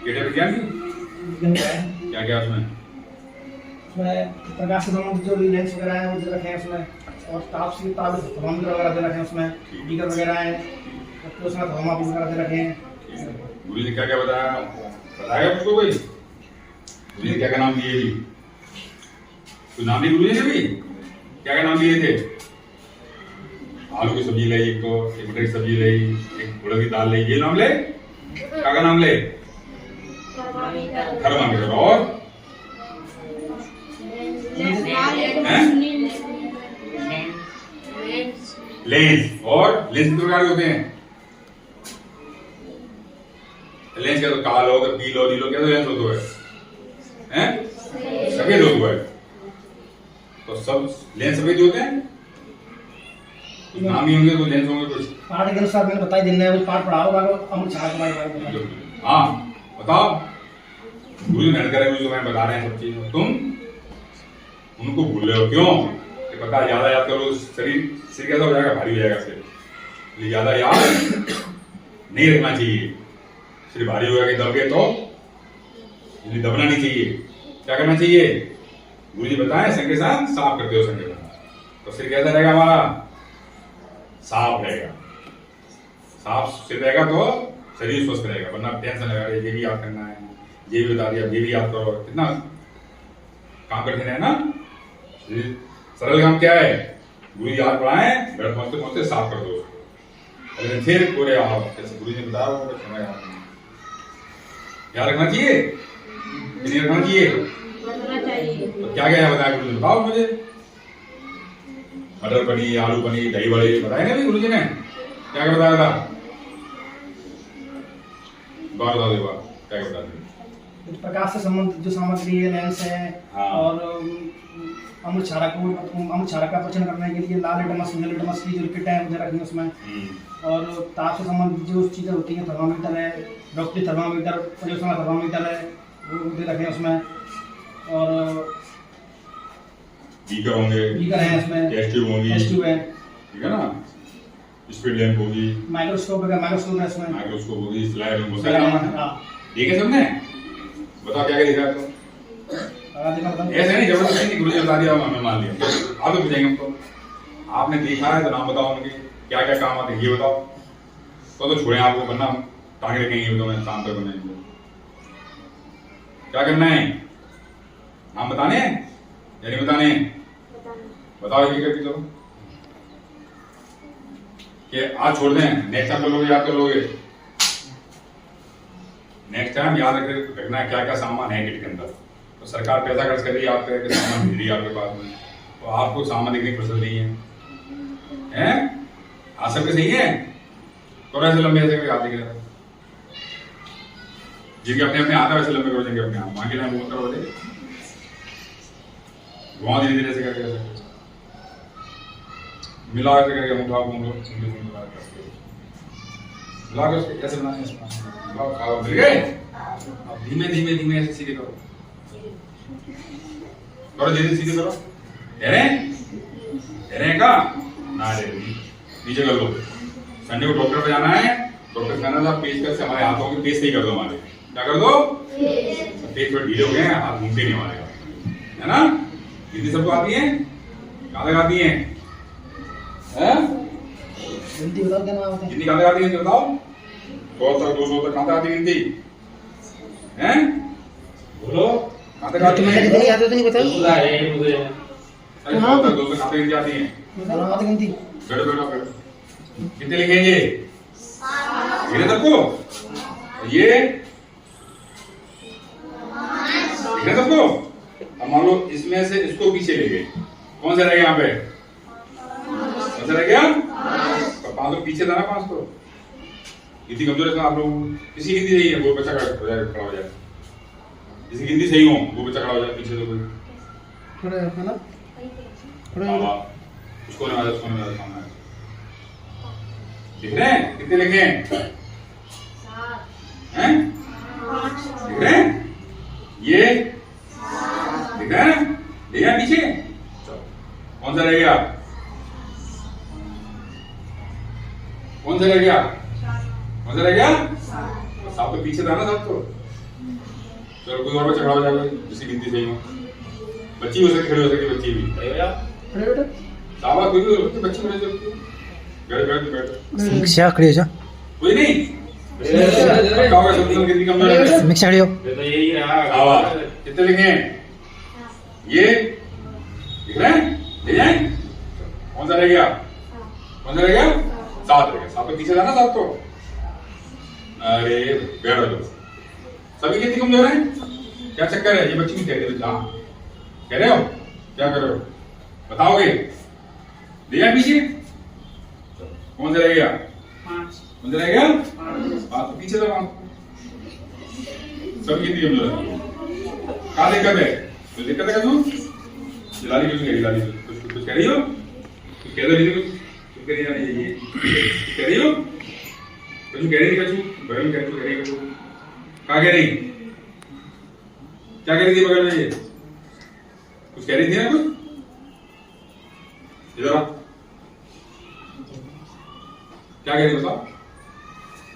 Gate विज्ञान की क्या क्या उसमें? उसमें प्रकाश से संबंधित जो भी लेंस वगैरह हैं वो दे रखे हैं उसमें, और ताप से थर्मामीटर वगैरह दे रखे हैं उसमें, बीकर वगैरह हैं, तो उसमें थर्मामीटर वगैरह दे रखे हैं। गुरु जी ने क्या क्या बताया? बताया उसको कोई? गुरु जी क्या क्या नाम दिए भी? कुछ नाम दिए गुरु जी ने भी? क्या क्या नाम दिए थे? आलू की सब्जी लाई, एक मटर की सब्जी लाई, एक उड़द की दाल लाई, ये नाम ले? क्या क्या नाम ले? थर्मामीटर और लेंस। और लेंस कितने प्रकार के होते हैं? लेंस क्या तो कालो, पीलो, नीलो, क्या तो लेंस होता है? हैं? सफेद होता है। तो सब लेंस सफेद होते हैं? कुछ नाम ही होंगे, तो लेंस होंगे कुछ। पाठ के अनुसार मैंने बताई दिन में पाठ पढ़ाओ अमृत छाया के बारे में। हाँ बताओ। गुरु जी मेहनत करें, जो मैं बता रहे हैं सब चीज, तुम उनको भूल रहे हो क्यों? कि पता ज्यादा याद करो सिर कैसा हो जाएगा, भारी हो जाएगा सिर, इसलिए ज्यादा याद नहीं रखना चाहिए। सिर भारी हो गया कि दब गए तो इसलिए दबना नहीं चाहिए। क्या करना चाहिए? गुरु जी बताएं, संग के साथ साफ करते हो संग के साथ, तो सिर कैसा रहेगा हमारा? साफ रहेगा। साफ सिर रहेगा तो शरीर स्वस्थ रहेगा, वरना टेंशन लगा रहे ये भी याद करना है, ये भी बता दिया, ये भी याद करो, कितना काम कठिन है ना। सरल काम क्या है? गुरु जी याद पढ़ाएं, घर पहुंचते पहुंचते साफ कर दो उसको। लेकिन फिर पूरे आप जैसे गुरु जी ने बताया वो समय याद रखना चाहिए, नहीं रखना चाहिए? तो क्या क्या बताया गुरु जी ने, बताओ मुझे। मटर पनीर, आलू पनीर, दही बड़े बताए ना गुरु जी ने? क्या क्या बताया था? बात बता दो, क्या क्या बता दो। प्रकाश से संबंधित जो सामग्री है, लेंस है, हाँ। और अमृत क्षारक का परीक्षण करने के लिए लाल लिटमस, नीले लिटमस की जो किट है मुझे रखनी है उसमें, और ताप से संबंधित जो चीजें होती हैं, थर्मामीटर है, डॉक्टरी थर्मामीटर, प्रयोगशाला थर्मामीटर है, वो दे रखे हैं उसमें, और बीकर होंगे, बीकर है इसमें, टेस्ट ट्यूब होगी, टेस्ट ट्यूब है, ठीक है ना, स्पीड लैंप होगी, माइक्रोस्कोप है इसमें, माइक्रोस्कोप होगी, स्लाइड होगी, ठीक है सबने? बताओ क्या क्या देखा आपको? ऐसे नहीं, जबरदस्ती नहीं, गुरु जी बता दिया हमने मान लिया। आप तो पूछेंगे हमको, आपने देखा है तो नाम बताओ उनके, क्या क्या काम आते हैं ये बताओ, तो छोड़े आपको, वरना टांगे रखेंगे तो मैं शाम तक बनाएंगे। क्या करना है? नाम बताने या नहीं बताने? बताओ ये करके चलो, कि आज छोड़ दें, नेक्स्ट टाइम कर लोगे, याद कर लोगे? नेक्स्ट टाइम याद रखना है क्या क्या सामान है किट के अंदर। तो सरकार पैसा खर्च कर रही है, आप करके सामान भेज रही है आपके पास में, तो आपको सामान देखने की फुर्सत नहीं है, हैं? आज सबके सही है? तो ऐसे लंबे ऐसे याद दिख रहा है, जिनके अपने अपने आता है वैसे लंबे करो, जिनके अपने आप वहां के लिए मुंह करो, घुमा धीरे धीरे से करके ऐसे मिला करके उठा मिला कर ऐसे बनाए, मिल गए। अब धीमे धीमे धीमे ऐसे सीधे करो, करो धीरे सीधे करो, का ना नीचे कर लो। संडे को डॉक्टर पे जाना है, डॉक्टर कहना था पेच कर से हमारे हाथों की पेच सही कर दो, हमारे क्या कर दो, पेच पर ढीले हो गए हैं, हाथ घूमते नहीं हमारे, है ना? हिंदी सबको आती है? कहाँ तक आती है? हिंदी बताओ क्या नाम है? हिंदी कहाँ तक आती है बताओ? 100 तक 200 तक कहाँ तक आती है हिंदी? हैं? बोलो कहाँ तक आती है? नहीं आते तो नहीं बताओ। 100 तक 200 कहाँ तक हिंदी आती है? हिंदी बैठो बैठो बैठो, कितने लिखेंगे? लिखे सबको? ये लिखे सबको? अब मान लो इसमें से इसको पीछे ले गए, कौन सा रह गया यहाँ पे? कौन सा रह गया? 5 तो पीछे था ना, 5 तो हिंदी कमजोर है आप लोग, किसी हिंदी सही है वो बच्चा खड़ा हो जाए, किसी हिंदी सही हो वो बच्चा खड़ा हो जाए पीछे, तो कोई थोड़ा है ना, थोड़ा उसको नहीं सामने दिख रहे हैं? कितने लिखे हैं? दिख रहे हैं? ये दिख रहे हैं? देखा पीछे? कौन सा रह गया? कौन सा रह गया? कौन सा रह गया? सब तो पीछे था ना, सब तो चलो कोई और बच्चा खड़ा हो जाएगा जिसकी गिनती सही हो। बच्ची हो सकती, खड़ी हो सकती, बच्ची भी खड़े बेटा शाबाश, कोई भी हो सकती, बच्ची खड़ी हो सकती। बैठ बैठ बैठ, समीक्षा खड़ी हो जा, कोई नहीं पक्का होगा, सब गिनती कमजोर है। समीक्षा खड़ी हो। ये तो यही रहा। शाबाश, कितने लिखे हैं ये लिख रहे हैं, ले जाए। कौन सा रह गया, कौन सा रह गया, 7 रह गया। 7 के पीछे जाना, 7 तो अरे बैठ जाओ, सभी गिनती कमजोर है। क्या चक्कर है, ये बच्ची भी कह रही है, कह रहे हो, क्या कर रहे हो बताओगे, ले जाए पीछे। कौन सा रह गया, 5, कौन सा रह गया, 5 तो पीछे दबा, सभी गिनती कमजोर है। क्या दिक्कत है, कुछ दिक्कत है, लाली कुछ कह रही, लाली कुछ कह रही हो, कुछ कह रही हो, कुछ कह रही है, कह रही हो, कुछ कह रही है, कछु बगल में कह रही है, क्या कह रही, क्या कह रही थी बगल में, ये कुछ कह रही थी ना, कुछ इधर आ, क्या कह रही बताओ,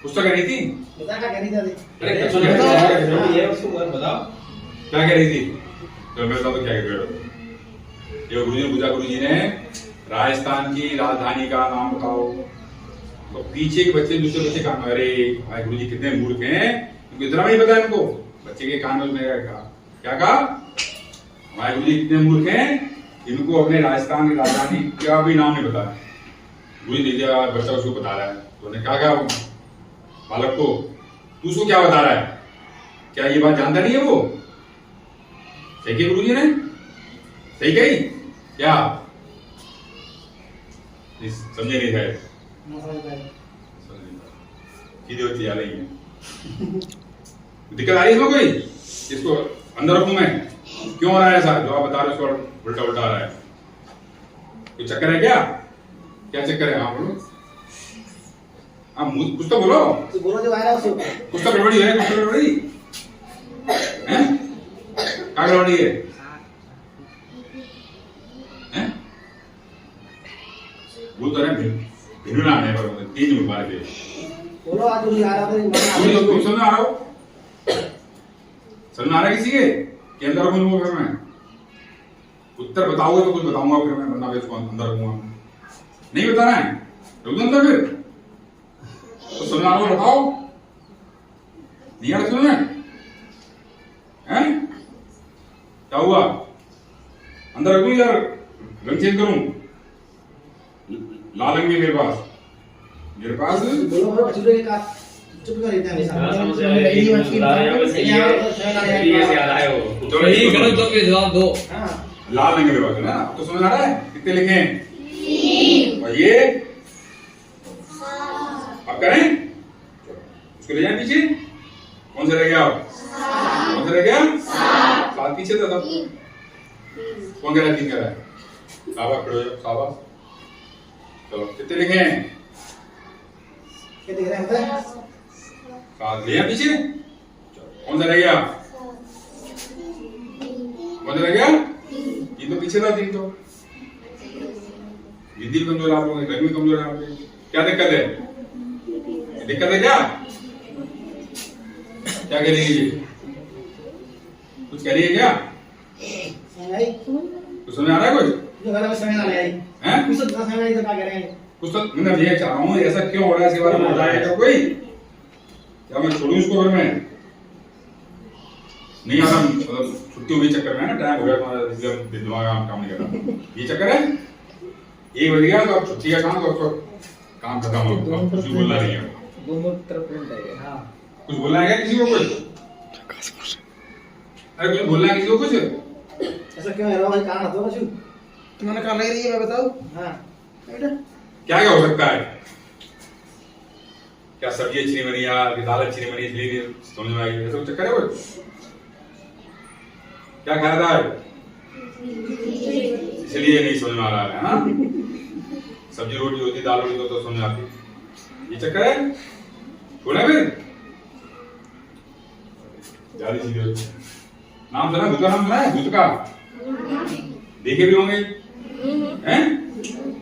कुछ तो कह रही थी, बता क्या कह रही थी, अरे कछु कह रही थी, ये उसको बताओ क्या कह रही थी, तो मैं बताऊं तो क्या कह रही हो। ये गुरुजी ने पूछा, गुरुजी ने राजस्थान की राजधानी का नाम बताओ, तो पीछे के बच्चे दूसरे बच्चे कान में, अरे भाई गुरुजी कितने मूर्ख हैं, इनको इतना नहीं पता इनको, बच्चे के कान में कहा, क्या कहा, हमारे गुरुजी कितने मूर्ख हैं, इनको अपने राजस्थान की राजधानी का भी नाम नहीं बताया। गुरुजी ने दिया, बच्चा उसको बता रहा है, तो उन्होंने कहा बालक को, तू उसको क्या बता रहा है, क्या ये बात जानता नहीं है वो, सही कही गुरुजी ने, सही कही क्या, समझे नहीं शायद, सीधे बच्चे आ रही है, दिक्कत आ रही है इसमें कोई, इसको अंदर रखूं मैं, क्यों आ रहा है ऐसा, जो आप बता रहे हो उसको उल्टा उल्टा आ रहा है, कोई चक्कर है क्या, क्या चक्कर है, हाँ बोलो, हाँ कुछ तो बोलो, बोलो जो आ रहा है उसको, कुछ तो गड़बड़ी है, कुछ तो गड़बड़ी है, क्या गड़बड़ी है, वो तो है भिड़ना है, पर 3 मिनट मारे थे, बोलो आज जो आ रहा है तुम समझ आ रहा हो, समझ आ रहा है किसी के अंदर रखूंगा, फिर मैं उत्तर बताओगे तो कुछ बताऊंगा, फिर मैं वरना इसको अंदर रखूंगा, नहीं बताना है रख दो अंदर, फिर तो समझ आ रहा हो बताओ, नहीं आ रहा समझ में, हैं क्या हुआ, अंदर रखूं यार, रंग चेंज करूं, लाल रंग भी मेरे पास बोलो बोलो कचूरे के का चुप कर रहता है जवाब दो। हां लाल रंग मेरे पास है ना, तो समझ आ रहा है, कितने लिखे हैं, और ये अब करें, उसको ले जाए पीछे, कौन सा रह गया, कौन सा रह गया, 7 पीछे था सब, कौन कह रहा है, 3 कह रहा है, शाबाश खड़े हो जाओ, शाबाश, चलो कितने लिखे हैं, क्या देख रहे हैं, 7 ले पीछे, कौन सा रह गया, कौन सा रह गया, 3 तो पीछे था, 3 तो विधि कमजोर आप लोग, घर में कमजोर है आप लोग, क्या दिक्कत है, दिक्कत है क्या, क्या कह रही है, कुछ कह रही है क्या, कुछ समझ आ रहा है, कुछ जो घर में समय ना ले आई हैं, कुछ तो समय नहीं तो क्या कह रहे हैं, कुछ तो मैं ये चाह रहा हूँ, ऐसा क्यों हो रहा है, इसके बारे में बताएगा कोई, क्या मैं छोड़ूं इसको, घर में नहीं आ रहा, मतलब छुट्टी हुई चक्कर में ना, टाइम हो गया तुम्हारा, दिमाग काम नहीं कर रहा, ये चक्कर है, 1 बज गया तो अब छुट्टी का काम, तो काम खत्म हो गया, कुछ बोलना नहीं है, दोनों तरफ प्रिंट आएगा हां कुछ बोलना है क्या किसी को, कुछ अरे कुछ बोलना है किसी को, कुछ ऐसा क्यों है रहा भाई, कारण बताओ कुछ, तुमने कहा लग रही है, मैं बताऊं, हां बेटा क्या क्या हो सकता है, क्या सब्जी अच्छी नहीं बनी यार, दाल अच्छी नहीं बनी, इसलिए समझ में आई, ऐसा चक्कर है, कुछ क्या खाया था इसलिए नहीं समझ में आ रहा है ना, सब्जी रोटी होती, दाल रोटी तो समझ आती, ये चक्कर है, बोला फिर ज्यादा चीजें, नाम सुना, दूध का नाम सुना है, दूध का देखे भी होंगे, हैं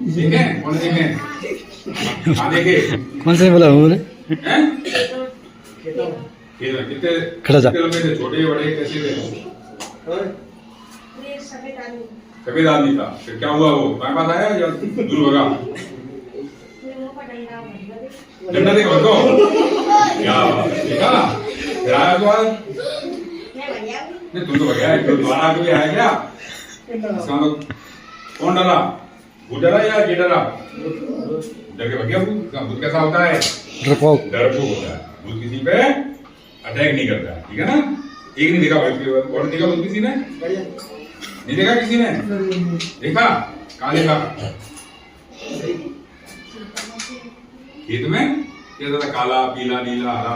देखे, कौन देखे, हाँ देखे, कौन से बोला बोले, हैं खेतों खेत में कितने खड़ा जा। कितने लंबे थे, छोटे बड़े कैसे थे? सफेद आदमी था। फिर क्या हुआ, वो तुम्हारे पास आया या दूर भगा? डंडा देखो तो क्या देखा ना, फिर आया तो आज नहीं, तुम तो भगया, दोबारा कभी आया क्या? इसका मतलब कौन डरा, भूत डरा या ये डरा? डर के भगया भूत। इसका भूत कैसा होता है? डरपोक। डरपोक होता है। भूत किसी पे अटैक नहीं करता है, ठीक है ना? एक नहीं देखा भूत के, और देखा भूत किसी ने नहीं देखा, किसी ने देखा? कहाँ देखा? खेत में कैसा था, काला पीला नीला हरा?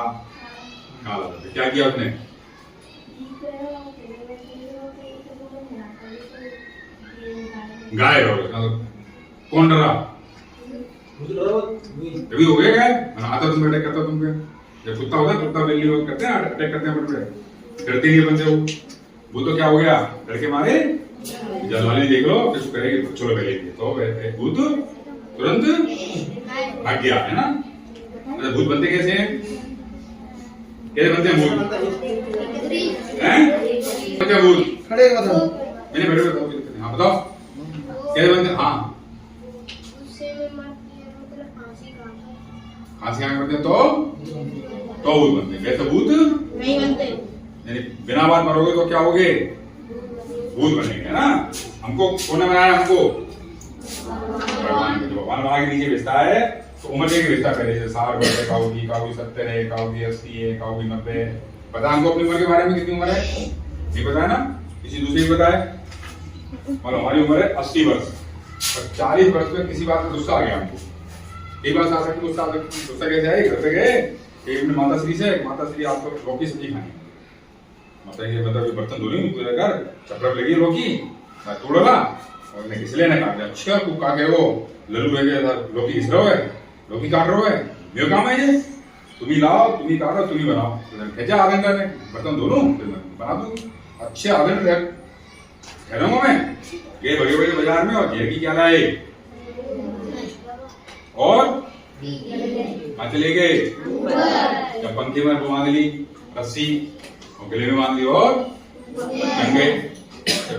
काला था। क्या किया उसने? गाय हो गया। कौन डरा? कभी हो गया क्या? आता तुम अटैक करता तुम पे? जब कुत्ता होता है, कुत्ता बिल्ली लोग करते हैं अटैक करते हैं अपन पे, डरते नहीं बंदे वो। वो तो क्या हो गया, डर के मारे जलाली देख लो, फिर कहेगी चलो पहले तो भूत तुरंत भाग गया, है ना? मतलब भूत बनते कैसे हैं? कैसे बनते हैं भूत? हैं? क्या भूत? खड़े हो बताओ। मैंने बैठे बताओ। हाँ बताओ कैसे बनते हैं? हाँ फांसी खाने बनते हैं तो भूत बनते हैं। वैसे भूत नहीं बनते। यानी बिना बात मरोगे तो क्या होगे? भूत बनेंगे, है ना? हमको कौन ने बनाया? हमको भगवान ने। जो भगवान बना के नीचे भेजता है तो उम्र के भेजता है, पहले से 60 वर्ष, काऊ की 70 है, काऊ की 80 है, काऊ की 90 है। पता हमको अपनी उम्र के बारे में कितनी उम्र है? नहीं पता है ना? किसी दूसरे को पता है? मतलब हमारी उम्र है 80 वर्ष, और 40 वर्ष में किसी बात में गुस्सा आ गया हमको। एक बात आ सकती, गुस्सा आ सकती। गुस्सा कैसे आए? घर पे गए, एक अपने माता श्री से, माता श्री आपको लौकी सब्जी खानी, माता ये मतलब बर्तन धो रही पूरा घर, चपरप लगी लौकी, मैं तोड़ डाला और मैं किसले ने काट दिया। अच्छा तू का के वो लल्लू है क्या, लौकी घिस रहा है, लौकी काट रहा है, मेरा काम है ये, तुम ही लाओ, तुम ही काटो, तुम ही बनाओ। भेजा आधे घंटे में बर्तन धो लूं, फिर मैं बना दूंगी। अच्छे आधे घंटे ठहरूंगा मैं। ये बड़े बड़े बाजार में, और घेर की क्या लाए, और चले गए जब पंखे में बांध ली रस्सी, और गले में बांध ली, और गए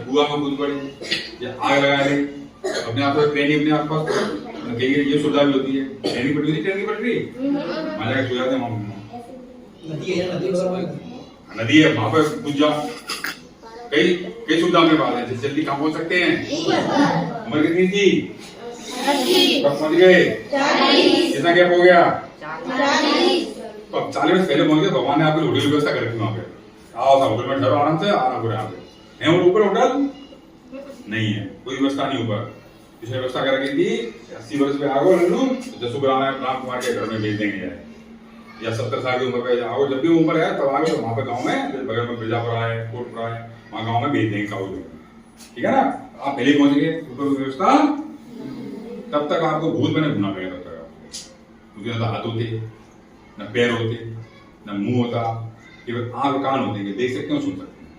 कुआ में कूद पड़े, आग लगा ले अपने आप को। ट्रेन अपने आप पास ये सुविधा भी होती है। ट्रेन की पटरी थी, ट्रेन की पटरी वहां जाकर सो जाते हैं। नदी है वहां पर कूद जाओ। कई कई सुविधा में बात है, जल्दी काम हो सकते हैं। उम्र कितनी थी? कब पहुंच गए? कितना गैप हो गया? 40। तो 40 वर्ष पहले पहुंच गए। भगवान ने आपकी होटल की व्यवस्था कर रखी वहां पे। आओ साहब होटल में ठहरो, आराम से आराम करो। यहाँ पे है ऊपर होटल नहीं है, कोई व्यवस्था नहीं ऊपर। इसने व्यवस्था कर रखी थी 80 वर्ष पे आओ लल्लू, राम कुमार के घर में भेज देंगे जाए, या 70 साल की उम्र पे आओ, जब भी उम्र है तब आओ। वहां पे गाँव में बगल में मिर्जापुर है, कोटपुरा है, वहाँ गाँव में भेज देंगे काऊ। ठीक है ना? आप पहले पहुंच गए, ऊपर व्यवस्था। तब तक आपको भूत बने घूमना पड़ेगा। तब तक आपको उसके ना हाथ होते, न पैर होते, न मुंह होता, केवल आंख कान होते हैं, देख सकते हो, सुन सकते हैं।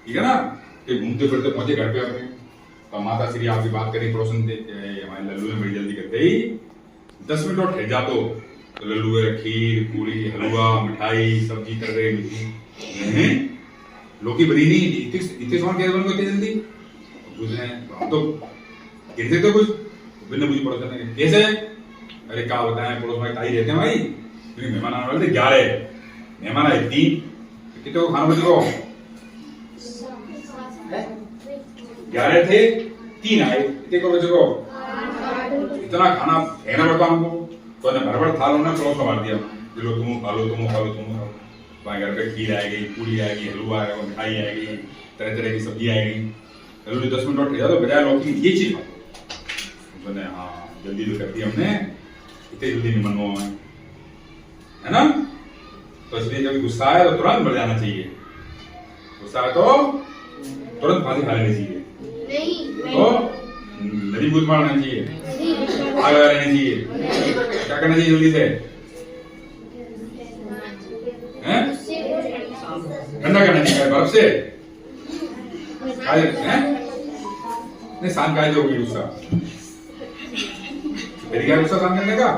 ठीक है ना? कि घूमते फिरते पहुंचे घर पे अपने, तो माता श्री आपकी बात करें, पड़ोसन थे हमारे लल्लू ने बड़ी जल्दी करते ही 10 मिनट और ठहर जातो, तो लल्लू है खीर पूरी हलवा मिठाई सब्जी कर रहे नहीं लौकी बनी नहीं, इतने समान कैसे बन गए इतनी जल्दी? हम तो गिर सकते कुछ बिना मुझे पड़ोस करने के कैसे? अरे क्या बताएं, पड़ोस में ताई रहते हैं भाई, क्योंकि मेहमान आने वाले थे 11 मेहमान आए, 3 कितने को खाना बचे को 11 थे, 3 आए, कितने को बचे को? इतना खाना फेंकना पड़ता हमको, तो भर भर थाल उन्होंने पड़ोस में मार दिया, लो तुम खा लो, तुम खा लो, तुम खा लो। वहाँ घर पे खीर आएगी, पूरी आएगी, हलवा आएगा, मिठाई आएगी, तरह तरह की सब्जी आएगी। चलो 10 मिनट और ठहरा तो बजाय लौकी ये चीज खा लो। हाँ जल्दी तो कर दी हमने, इतने जल्दी नहीं मनवा है ना? तो इसलिए जब गुस्सा है तो तुरंत बढ़ जाना चाहिए, गुस्सा है तो तुरंत फांसी खा लेनी चाहिए, तो नदी कूद मारना चाहिए, आग लगा लेनी चाहिए। क्या करना चाहिए जल्दी से? ठंडा करना चाहिए बर्फ से, नहीं शांत का होगी गुस्सा, तरीका गुस्सा शांत करने का।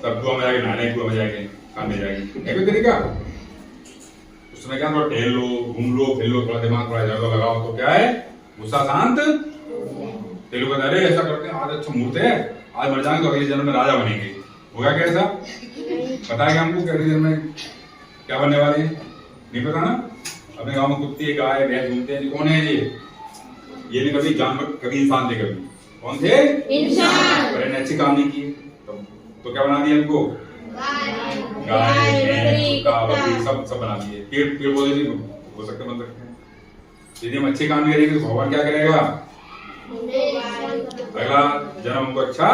तब कुआ में जाके नहाने, कुआ में जाके काम में जाएगी, है कोई तरीका? उसमें क्या थोड़ा टहल लो, घूम लो, फिर लो, थोड़ा दिमाग थोड़ा इधर उधर लगाओ तो क्या है, गुस्सा शांत। तेलुगु कहते अरे ऐसा करते हैं, आज अच्छा मुहूर्त है, आज मर जाएंगे तो अगले जन्म में राजा बनेंगे। होगा क्या ऐसा? पता है क्या हमको कि अगले जन्म में क्या बनने वाले हैं? नहीं पता ना। अपने गाँव में कुत्ते गाय भैंस घूमते हैं, कौन है ये भी कभी जानवर, कभी इंसान थे। कभी कौन थे? इंसान। पर इन्हें अच्छे काम नहीं किए तो क्या बना दिया इनको? गाय कुत्ता बकरी सब बना दिए। पेड़ पौधे भी हो सकते बन सकते हैं। यदि हम अच्छे काम नहीं करेंगे तो भगवान क्या करेगा? अगला जन्म हमको अच्छा,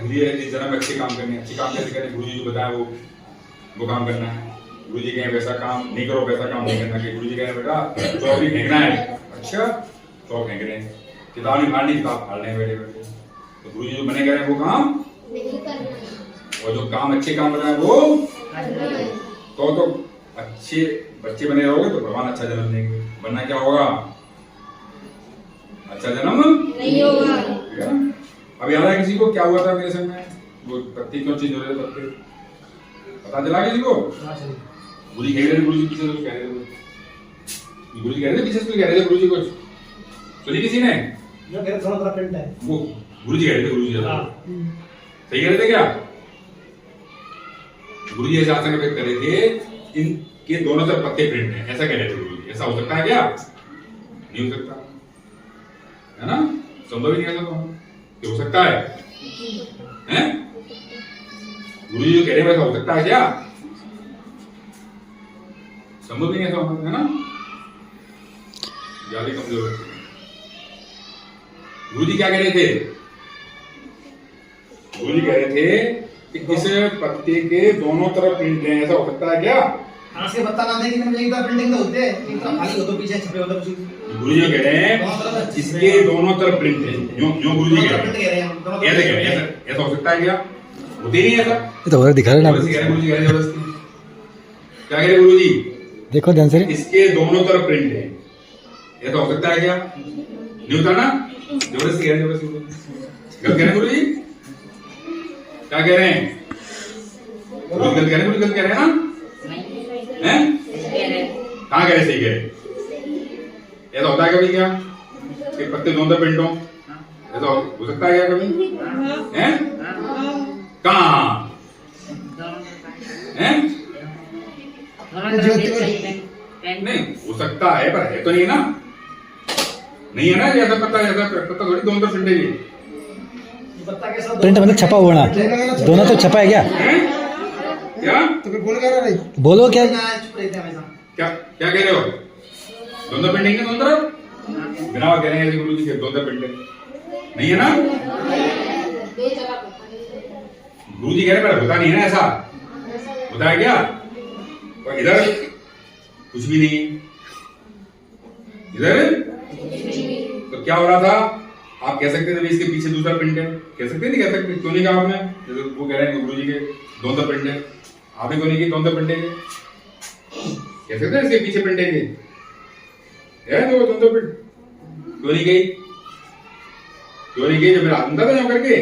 इस जन्म में अच्छे काम करने। अच्छे काम कैसे करें? गुरु जी जो बताया वो काम करना है। गुरु जी कहें वैसा काम नहीं करो, वैसा काम नहीं करना। कि गुरु जी कहें बेटा चौक नहीं फेंकना है, अच्छा चौक फेंक रहे हैं। किताब नहीं फाड़नी, किताब फाड़ रहे हैं बैठे बैठे। तो गुरु जी जो बने करें वो काम नहीं करना, और जो काम अच्छे काम बनाए वो तो अच्छे बच्चे बने रहोगे तो भगवान अच्छा जन्म देंगे। वरना क्या होगा? अच्छा जन्म नहीं होगा। अब याद है किसी को क्या हुआ था मेरे संग में? वो पत्ती क्यों चेंज हो रहे थे? पत्ते पता चला किसी को? गुरु जी कह रहे थे, गुरु जी पीछे तो कह रहे थे, गुरु जी कह रहे थे पीछे से कह रहे थे गुरु जी कुछ सुनी किसी ने? जो कह रहे थोड़ा थोड़ा प्रिंट है वो गुरु जी कह रहे थे। गुरु जी सही कह रहे थे क्या? गुरु जी ऐसा आसन व्यक्त कर रहे थे इनके दोनों तरफ पत्ते प्रिंट हैं, ऐसा कह रहे थे गुरु जी। ऐसा हो सकता है क्या? नहीं हो सकता है ना, संभव ही नहीं। ऐसा तो हो सकता है हैं? गुरु जी जो कह रहे हैं वैसा हो सकता है क्या? संभव नहीं ऐसा है ना, ज्यादा कमजोर है। गुरु जी क्या कह रहे थे? गुरु जी कह रहे थे कि इस पत्ते के दोनों तरफ प्रिंट है, ऐसा हो सकता है क्या? आज के पत्ता ना दें कि एक तरफ प्रिंटिंग तो होते हैं, एक तरफ खाली हो तो पीछे छपे होते हैं। गुरु जी कह रहे हैं इसके दोनों तरफ प्रिंट है, जो गुरु जी कह रहे हैं ऐसे कह रहे हैं। ऐसा हो सकता है क्या? होते नहीं ऐसा, ये तो दिखा रहे ना। गुरु जी कह रहे हैं जबरदस्ती। क्या कह रहे गुरु जी? देखो ध्यान से, इसके दोनों तरफ प्रिंट है, ऐसा हो सकता है क्या? नहीं होता ना, जबरदस्ती कह रहे हैं, जबरदस्ती गलत कह रहे हैं गुरु जी। क्या कह रहे हैं? गलत कह रहे हैं, गलत कह रहे हैं ना? हैं? कहाँ कह रहे? सही कह रहे। ऐसा होता है कभी क्या कि पत्ते दोनों तरफ प्रिंट हो? ऐसा हो सकता है क्या कभी? हैं? कहाँ हैं? नहीं हो सकता है, पर है तो नहीं ना, नहीं है ना। ऐसा पत्ता थोड़ी दोनों तरफ प्रिंट है। ये पत्ता कैसा प्रिंट मतलब छपा हुआ ना, दोनों तो छपा है क्या? क्या तो फिर बोल क्या रहा है? बोलो क्या? चुप रहते हैं हमेशा। क्या कह रहे हो? दोनों तरफ प्रिंटिंग है, दोनों तरफ बिना कह रहे हैं गुरु जी के दोनों तरफ प्रिंटिंग नहीं है ना। गुरु जी कह रहे पर होता नहीं है ना, ऐसा होता है क्या? और इधर कुछ भी नहीं, इधर तो क्या हो रहा था? आप कह सकते थे इसके पीछे दूसरा प्रिंट है, कह सकते नहीं? कह सकते, क्यों नहीं कहा आपने? जैसे वो कह रहे हैं गुरु जी के दोनों तरफ प्रिंट है, आपने क्यों नहीं की दोनों तरफ प्रिंट है? कह सकते हैं इसके पीछे प्रिंट है तो दोनों तरफ प्रिंट क्यों नहीं गई? क्यों नहीं गई? जब मेरा हाथ था करके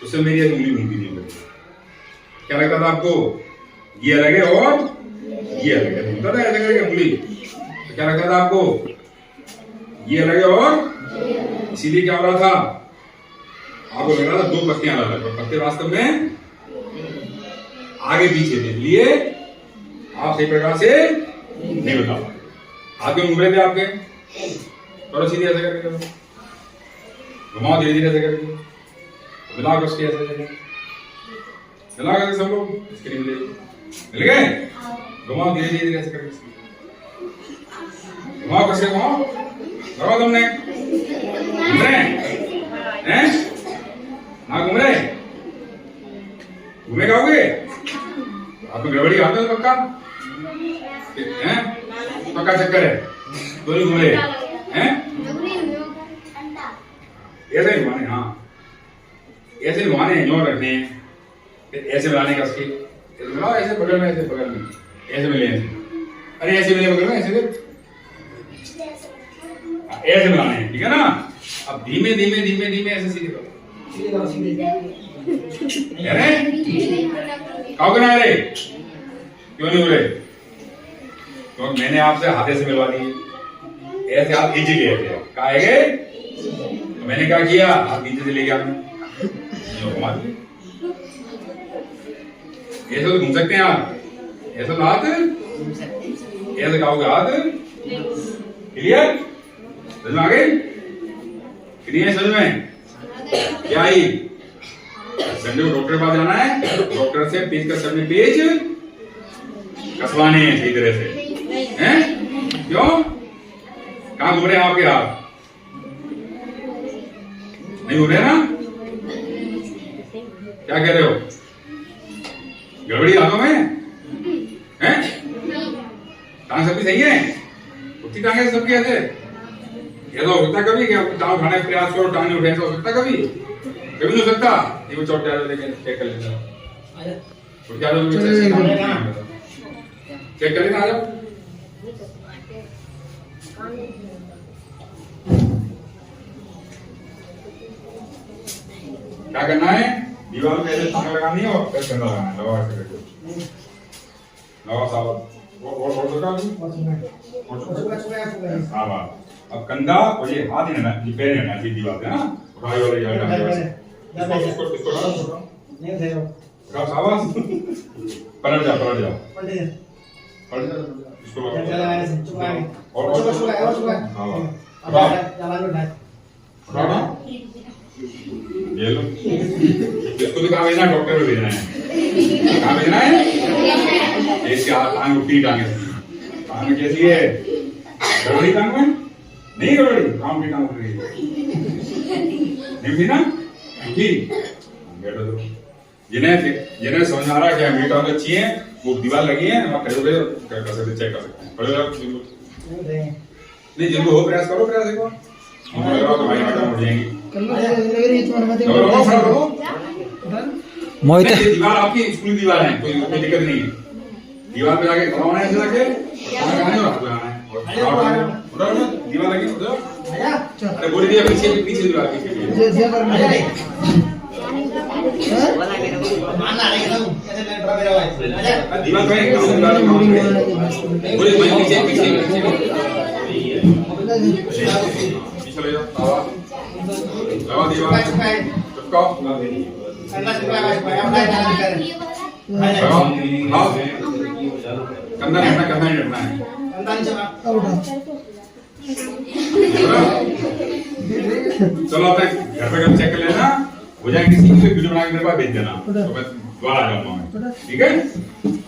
उससे मेरी उंगली घूमती नहीं करके, क्या लगता था आपको? ये अलग है और ये अलग है, घूमता था ऐसे करके उंगली, तो क्या लगता था आपको? ये अलग है और इसीलिए क्या हो रहा था? आपको लग रहा था दो पत्तियां अलग, पत्ते वास्तव में आगे पीछे थे, इसलिए आप सही प्रकार से नहीं बता पाए। हाथ क्यों घूम रहे थे आपके? थोड़ा सीधे ऐसे करके घुमाओ, धीरे धीरे ऐसे करके मिला कर उसके ऐसे मिला करके सब लोग इसके लिए मिल गए। घुमाओ धीरे धीरे ऐसे करके घुमाओ, कैसे घुमाओ? घुमाओ तुमने घूम रहे हैं ना? घूम रहे घूमे खाओगे? आप में गड़बड़ी आते हो पक्का हैं? पक्का चक्कर है तो नहीं घूम रहे हैं? ऐसे घुमाने, हाँ ऐसे घुमाने हैं, जोर रखने हैं, ऐसे मिलाने का उसके ऐसे बगल में, ऐसे बगल में ऐसे मिले, अरे ऐसे मिले बगल में, ऐसे ऐसे मिलाने हैं, ठीक है ना? अब धीमे धीमे धीमे धीमे ऐसे सीधे करो, अरे खाओगे ना? अरे क्यों नहीं हो रहे? तो मैंने आपसे हाथे से मिलवा दी, ऐसे आप नीचे गए थे, कहा है गए? तो मैंने क्या किया, आप नीचे से ले गया आपने, ऐसे तो घूम सकते हैं आप, ऐसे तो हाथ, ऐसे खाओगे हाथ, क्लियर? समझ में आ गई? क्लियर समझ में? क्या आई? संडे को डॉक्टर के पास जाना है, डॉक्टर से पेज का सर में पेज कसवाने हैं सही तरह से, हैं? क्यों? कहाँ घूम रहे हैं आपके हाथ? नहीं घूम रहे ना? क्या कह रहे हो? गड़बड़ी हाथों में हैं? टांग सबकी सही है? उतनी टांगे सबकी ऐसे? ये तो होता कभी कि आप टांग उठाने का प्रयास करो, टांग नहीं उठे, ऐसा हो सकता कभी? कभी नहीं हो सकता। ये वो चोट जाए लेकिन चेक कर लेना, उठ जा लो, चेक कर लेना, आ जाओ। क्या करना है? दीवार में ऐसे टांग लगानी है और फिर कंधा लगाना है, लगाओ ऐसे करके, लगाओ सावध, और हाँ बात। अब कंधा और ये हाथ ही ना, ये पैर नहीं हटना चाहिए दीवार पे, हाँ उठाओ वाले जाओ, इसको नहीं थे वो उठाओ सावध, पलट जाओ पलटे इसको चला मैंने से चुका है और चुका है हाँ अब चला लो ढाई उठाओ ना, ये लो, इसको भी कहाँ भेजना है? डॉक्टर को भेजना है, कहाँ भेजना है? इसके हाथ टांग उठी, टांग कैसी है? गड़बड़ी टांग में? नहीं गड़बड़ी, काम की टांग उठ रही है, नहीं उठी ना? उठी, बैठो तो। जिन्हें समझ आ रहा है कि मेरी टांग अच्छी है, वो दीवार लगी है, वहाँ खड़े होकर कर सकते, चेक कर सकते हैं, खड़े हो नहीं, जिनको हो प्रयास करो, प्रयास देखो, तुम्हारी टांग उठ जाएंगी। मोहित दीवार आपकी स्कूल दीवार है, कोई दिक्कत नहीं है, दीवार पे जाके खड़ा होना है, ऐसे जाके दीवार लगी, अरे बोली दिया पीछे पीछे दीवार पीछे दीवार पे बोली पीछे पीछे पीछे ले जाओ, दीवार चिपकाओ, कंधा नहीं हटना, कंधा नहीं हटना है, चलो अपने घर पे कब चेक कर लेना, हो जाए किसी की वीडियो बना के मेरे पास भेज देना, तो मैं दोबारा आ जाऊंगा मैं, ठीक है?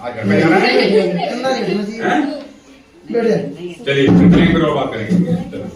आज घर पे जाना है, चलिए फिर और बात करेंगे, चलो।